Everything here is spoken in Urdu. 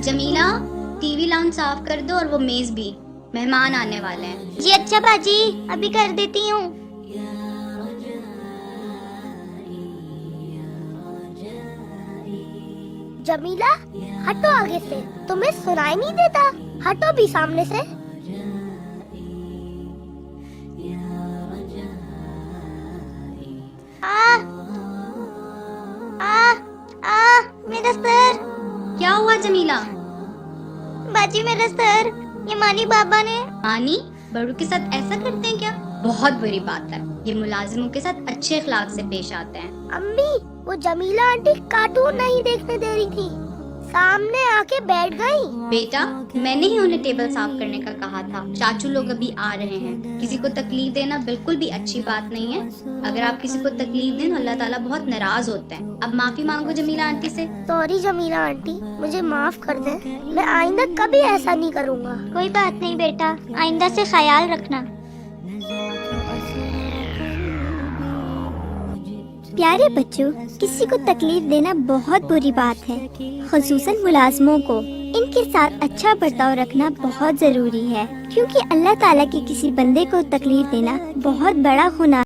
جمیلہ ٹی وی لاؤنج صاف کر دو اور وہ میز بھی، مہمان آنے والے ہیں۔ جی اچھا باجی، ابھی کر دیتی ہوں۔ جمیلہ ہٹو آگے سے، تمہیں سنائی نہیں دیتا؟ ہٹو بھی سامنے سے۔ میرا سر۔ کیا ہوا جمیلہ؟ باجی میرا سر، یہ مانی بابا نے۔ مانی بڑوں کے ساتھ ایسا کرتے ہیں کیا؟ بہت بری بات ہے، یہ ملازموں کے ساتھ اچھے اخلاق سے پیش آتے ہیں۔ امی وہ جمیلہ آنٹی کارٹون نہیں دیکھنے دے رہی تھی، سامنے آ کے بیٹھ گئی۔ بیٹا میں نے ہی انہیں ٹیبل صاف کرنے کا کہا تھا، چاچو لوگ ابھی آ رہے ہیں، کسی کو تکلیف دینا بالکل بھی اچھی بات نہیں ہے۔ اگر آپ کسی کو تکلیف دیں تو اللہ تعالیٰ بہت ناراض ہوتے ہیں۔ اب معافی مانگو جمیلہ آنٹی سے۔ سوری جمیلہ آنٹی، مجھے معاف کر دیں، میں آئندہ کبھی ایسا نہیں کروں گا۔ کوئی بات نہیں بیٹا، آئندہ سے خیال رکھنا۔ پیارے بچوں، کسی کو تکلیف دینا بہت بری بات ہے، خصوصاً ملازموں کو۔ ان کے ساتھ اچھا برتاؤ رکھنا بہت ضروری ہے، کیونکہ اللہ تعالیٰ کے کسی بندے کو تکلیف دینا بہت بڑا گناہ